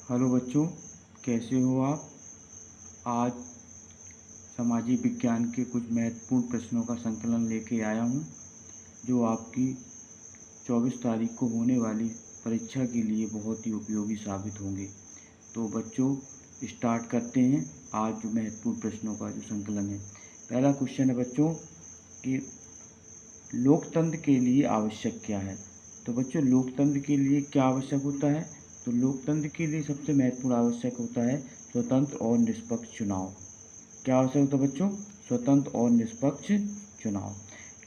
Hello बच्चों, कैसे हो आप। आज सामाजिक विज्ञान के कुछ महत्वपूर्ण प्रश्नों का संकलन लेके आया हूँ, जो आपकी 24 तारीख को होने वाली परीक्षा के लिए बहुत ही उपयोगी साबित होंगे। तो बच्चों, स्टार्ट करते हैं आज जो महत्वपूर्ण प्रश्नों का जो संकलन है। पहला क्वेश्चन है बच्चों कि लोकतंत्र के लिए आवश्यक क्या है। तो बच्चों, लोकतंत्र के लिए क्या आवश्यक होता है। तो लोकतंत्र के लिए सबसे महत्वपूर्ण आवश्यक होता है स्वतंत्र और निष्पक्ष चुनाव। क्या आवश्यक होता है बच्चों? स्वतंत्र और निष्पक्ष चुनाव।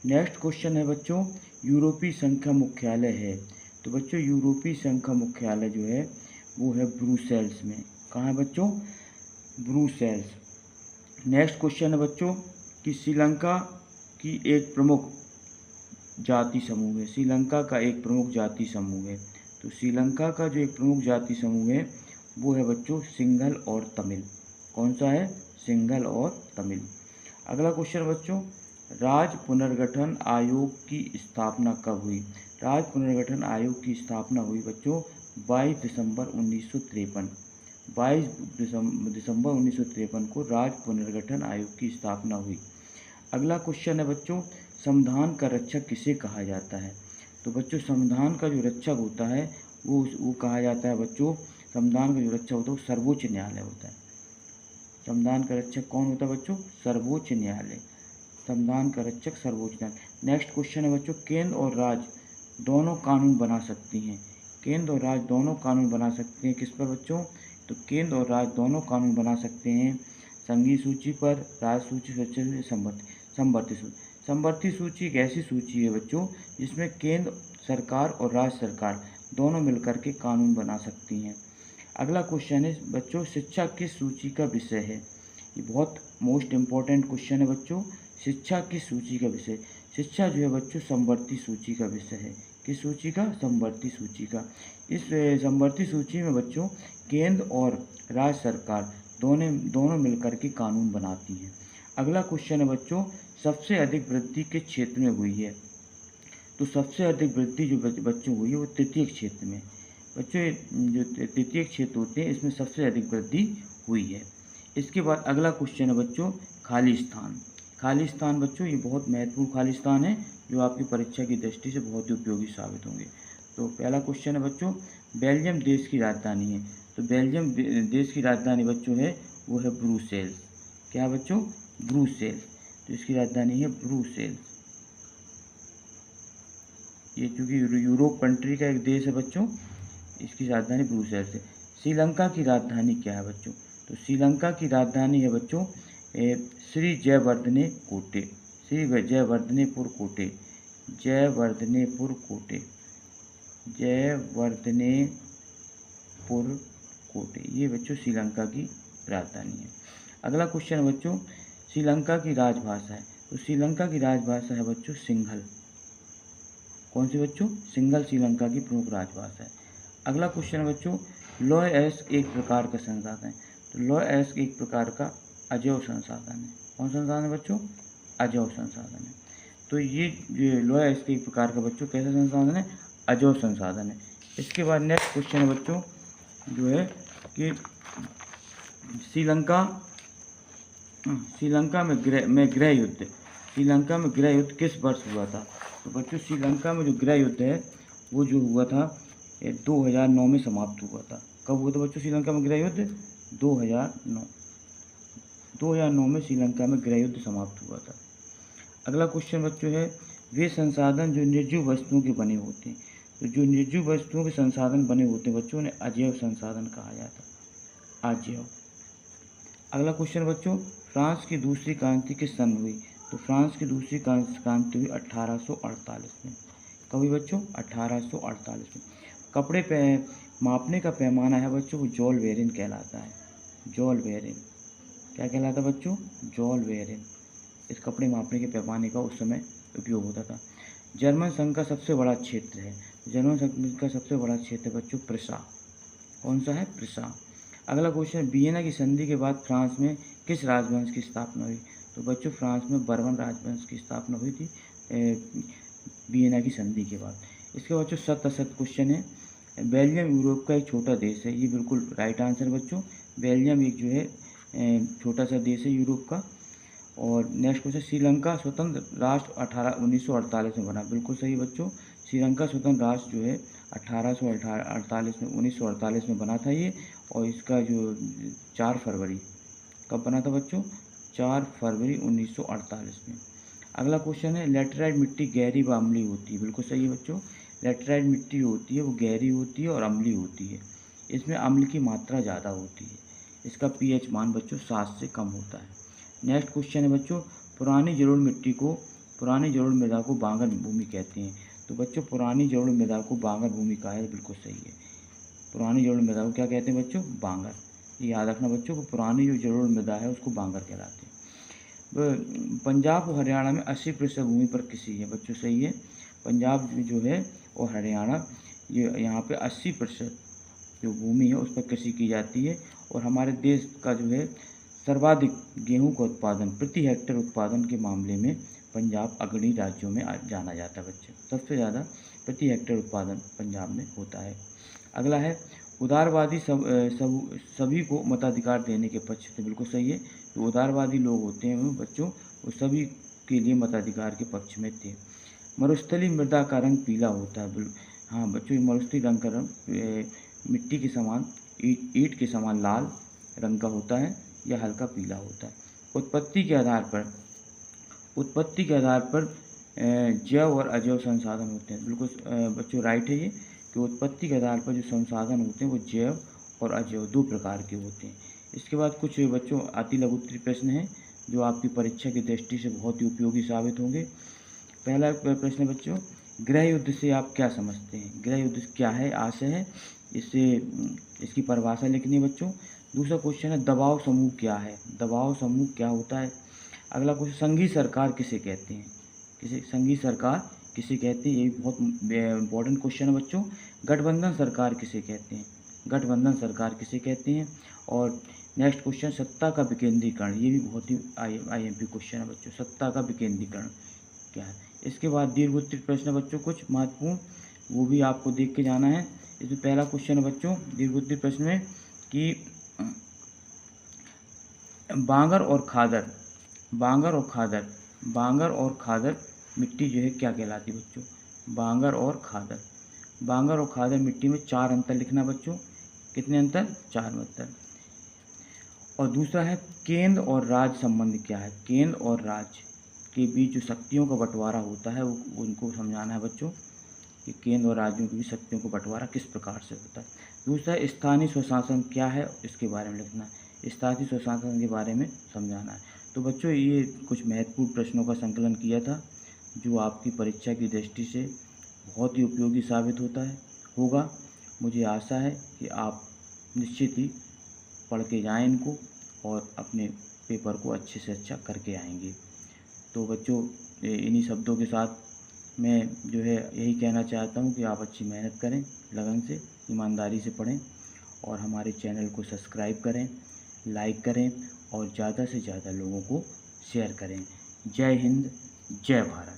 नेक्स्ट क्वेश्चन है बच्चों, यूरोपीय संघ का मुख्यालय है। तो बच्चों, यूरोपीय संघ का मुख्यालय जो है वो है ब्रुसेल्स में। कहाँ है बच्चों? ब्रुसेल्स। नेक्स्ट क्वेश्चन है बच्चों कि श्रीलंका की एक प्रमुख जाति समूह है। श्रीलंका का एक प्रमुख जाति समूह है। तो श्रीलंका का जो एक प्रमुख जाति समूह है वो है बच्चों सिंघल और तमिल। कौन सा है? सिंघल और तमिल। अगला क्वेश्चन बच्चों, राज्य पुनर्गठन आयोग की स्थापना कब हुई। राज्य पुनर्गठन आयोग की स्थापना हुई बच्चों 22 दिसंबर 1953। 22 दिसंबर 1953 को राज्य पुनर्गठन आयोग की स्थापना हुई। अगला क्वेश्चन है बच्चों, संविधान का रक्षक किसे कहा जाता है। तो बच्चों, संविधान का जो रक्षक होता है वो कहा जाता है बच्चों, संविधान का जो रक्षक होता है वो सर्वोच्च न्यायालय होता है। संविधान का रक्षक कौन होता है बच्चों? सर्वोच्च न्यायालय। संविधान का रक्षक सर्वोच्च न्यायालय। नेक्स्ट क्वेश्चन है बच्चों, केंद्र और राज्य दोनों कानून बना सकती हैं। केंद्र और राज्य दोनों कानून बना सकते हैं किस पर बच्चों? तो केंद्र और राज्य दोनों कानून बना सकते हैं संघीय सूची पर, राज्य सूची, स्वच्छता, समवर्ती सूची। समवर्ती सूची एक ऐसी सूची है बच्चों जिसमें केंद्र सरकार और राज्य सरकार दोनों मिलकर के कानून बना सकती हैं। अगला क्वेश्चन है बच्चों, शिक्षा किस सूची का विषय है। ये बहुत मोस्ट इम्पॉर्टेंट क्वेश्चन है बच्चों। शिक्षा किस सूची का विषय? शिक्षा जो है बच्चों समवर्ती सूची का विषय है। किस सूची का? समवर्ती सूची का। इस समवर्ती सूची में बच्चों केंद्र और राज्य सरकार दोनों मिलकर के कानून बनाती हैं। अगला क्वेश्चन है बच्चों, सबसे अधिक वृद्धि किस क्षेत्र में हुई है। तो सबसे अधिक वृद्धि जो बच्चों हुई है वो तृतीय क्षेत्र में। बच्चों, जो तृतीय क्षेत्र होते हैं इसमें सबसे अधिक वृद्धि हुई है। इसके बाद अगला क्वेश्चन है बच्चों, खाली स्थान। खाली स्थान बच्चों ये बहुत महत्वपूर्ण खाली स्थान है जो आपकी परीक्षा की दृष्टि से बहुत ही उपयोगी साबित होंगे। तो पहला क्वेश्चन है बच्चों, बेल्जियम देश की राजधानी है। तो बेल्जियम देश की राजधानी बच्चों है वो है ब्रुसेल्स। क्या है बच्चों? ब्रुसेल्स। तो इसकी राजधानी है ब्रुसेल्स। ये चूँकि यूरोप कंट्री का एक देश है बच्चों, इसकी राजधानी ब्रुसेल्स है। श्रीलंका की राजधानी क्या है बच्चों? तो श्रीलंका की राजधानी है बच्चों श्री जयवर्धने कोटे। श्री जयवर्धनेपुर कोटे। जयवर्धनेपुर कोटे। जयवर्धनेपुर कोटे, ये बच्चों श्रीलंका की राजधानी है। अगला क्वेश्चन है बच्चों, श्रीलंका की राजभाषा है। तो श्रीलंका की राजभाषा है बच्चों सिंघल। कौन सी बच्चों? सिंघल श्रीलंका की प्रमुख राजभाषा है। अगला क्वेश्चन है बच्चों, लौह अयस्क एक प्रकार का संसाधन है। तो लौह अयस्क एक प्रकार का अजैव संसाधन है। कौन संसाधन है बच्चों? अजैव संसाधन है। तो ये लौह अयस्क एक प्रकार का बच्चों कैसा संसाधन है? अजैव संसाधन है। इसके बाद नेक्स्ट क्वेश्चन है बच्चों जो है कि श्रीलंका में गृह युद्ध। श्रीलंका में गृह युद्ध किस वर्ष हुआ था। तो बच्चों, श्रीलंका में जो गृह युद्ध है वो जो हुआ था 2009 में समाप्त हुआ था। कब हुआ था बच्चों श्रीलंका में गृह युद्ध? 2009 में श्रीलंका में गृह युद्ध समाप्त हुआ था। अगला क्वेश्चन बच्चों है, वे संसाधन जो निर्जीव वस्तुओं के बने होते हैं। तो जो निर्जीव वस्तुओं के संसाधन बने होते हैं बच्चों ने अजैव संसाधन कहा जाता है। अजैव। अगला क्वेश्चन बच्चों, फ्रांस की दूसरी क्रांति किस सन में हुई। तो फ्रांस की दूसरी क्रांति हुई 1848 में। कब हुई बच्चों? 1848 में। कपड़े पे मापने का पैमाना है बच्चों वो जॉल वेरिन कहलाता है। जॉल वेरिन। क्या कहलाता है बच्चों? जॉल वेरिन। इस कपड़े मापने के पैमाने का उस समय उपयोग होता था। जर्मन संघ का सबसे बड़ा क्षेत्र है। जर्मन संघ का सबसे बड़ा क्षेत्र बच्चों प्रिसा। कौन सा है? प्रिसा। अगला क्वेश्चन, वियना की संधि के बाद फ्रांस में किस राजवंश की स्थापना हुई। तो बच्चों, फ्रांस में बर्बन राजवंश की स्थापना हुई थी वियना की संधि के बाद। इसके बच्चों 7 क्वेश्चन है, बेल्जियम यूरोप का एक छोटा देश है, ये बिल्कुल राइट आंसर बच्चों। बेल्जियम एक जो है छोटा सा देश है यूरोप का। और नेक्स्ट क्वेश्चन, श्रीलंका स्वतंत्र राष्ट्र 1948 में बना, बिल्कुल सही बच्चों। श्रीलंका स्वतंत्र राष्ट्र जो है 1848 में 1948 में बना था ये। और इसका जो 4 फरवरी कब बना था बच्चों? 4 फरवरी 1948 में। अगला क्वेश्चन है, लेटराइट मिट्टी गहरी व अम्लीय होती है, बिल्कुल सही है बच्चों। लेटराइट मिट्टी होती है वो गहरी होती है और अम्लीय होती है। इसमें अम्ल की मात्रा ज़्यादा होती है। इसका पीएच मान बच्चों 7 से कम होता है। नेक्स्ट क्वेश्चन है बच्चों, पुरानी जलोढ़ मिट्टी को, पुरानी जलोढ़ मृदा को बांगर भूमि कहते हैं। तो बच्चों पुरानी जलोढ़ मृदा को बांगर भूमि कहा है, बिल्कुल सही है। पुरानी जलोढ़ मृदा को क्या कहते हैं बच्चों? बांगर। ये याद रखना बच्चों को, पुरानी जो जलोढ़ मृदा है उसको बांगर कहलाते हैं। पंजाब और हरियाणा में 80% भूमि पर कृषि है, बच्चों सही है। पंजाब जो है और हरियाणा, ये यहाँ पे 80% जो भूमि है उस पर कृषि की जाती है। और हमारे देश का जो है सर्वाधिक गेहूं का उत्पादन, प्रति हेक्टेयर उत्पादन के मामले में पंजाब अग्रणी राज्यों में जाना जाता है बच्चे। सबसे ज़्यादा प्रति हेक्टेयर उत्पादन पंजाब में होता है। अगला है, उदारवादी सभी को मताधिकार देने के पक्ष से, बिल्कुल सही है। जो उदारवादी लोग होते हैं वो बच्चों, वो सभी के लिए मताधिकार के पक्ष में थे। मरुस्थलीय मृदा का रंग पीला होता है, हाँ बच्चों, मरुस्थलीय रंग का रंग मिट्टी के समान, ईंट के समान लाल रंग का होता है या हल्का पीला होता है। उत्पत्ति के आधार पर, उत्पत्ति के आधार पर जैव और अजैव संसाधन होते हैं, बिल्कुल बच्चों राइट है ये, कि उत्पत्ति के आधार पर जो संसाधन होते हैं वो जैव और अजैव 2 प्रकार के होते हैं। इसके बाद कुछ बच्चों अति लघु उत्तरीय प्रश्न हैं जो आपकी परीक्षा की दृष्टि से बहुत ही उपयोगी साबित होंगे। पहला प्रश्न है बच्चों, गृह युद्ध से आप क्या समझते हैं? गृह युद्ध क्या है, आशय है, इससे इसकी परिभाषा लिखनी है बच्चों। दूसरा क्वेश्चन है, दबाव समूह क्या है? दबाव समूह क्या होता है? अगला क्वेश्चन, संघीय सरकार किसे कहते हैं? संघीय सरकार किसे कहते हैं? ये बहुत इंपॉर्टेंट क्वेश्चन है बच्चों। गठबंधन सरकार किसे कहते हैं? गठबंधन सरकार किसे कहते हैं? और नेक्स्ट क्वेश्चन, सत्ता का विकेंद्रीकरण, ये भी बहुत ही IMP क्वेश्चन है बच्चों। सत्ता का विकेंद्रीकरण क्या है? इसके बाद दीर्घ उत्तरीय प्रश्न बच्चों कुछ महत्वपूर्ण, वो भी आपको देख के जाना है। इसमें पहला क्वेश्चन है बच्चों दीर्घ उत्तरीय प्रश्न में कि बांगर और खादर, बांगर और खादर, बांगर और खादर मिट्टी जो है क्या कहलाती है बच्चों? बांगर और खादर, बांगर और खादर मिट्टी में 4 अंतर लिखना बच्चों। कितने अंतर? 4 अंतर। और दूसरा है, केंद्र और राज्य संबंध क्या है? केंद्र और राज्य के बीच जो शक्तियों का बंटवारा होता है वो उनको समझाना है बच्चों, कि केंद्र और राज्यों के बीच शक्तियों का बंटवारा किस प्रकार से होता है। दूसरा है, स्थानीय स्वशासन क्या है, इसके बारे में लिखना है। स्थानीय स्वशासन के बारे में समझाना है। तो बच्चों ये कुछ महत्वपूर्ण प्रश्नों का संकलन किया था जो आपकी परीक्षा की दृष्टि से बहुत ही उपयोगी साबित होगा। मुझे आशा है कि आप निश्चित ही पढ़ के जाएँ इनको और अपने पेपर को अच्छे से अच्छा करके आएंगे। तो बच्चों इन्हीं शब्दों के साथ मैं जो है यही कहना चाहता हूँ कि आप अच्छी मेहनत करें, लगन से, ईमानदारी से पढ़ें और हमारे चैनल को सब्सक्राइब करें, लाइक करें और ज़्यादा से ज़्यादा लोगों को शेयर करें। जय हिंद, जय भारत।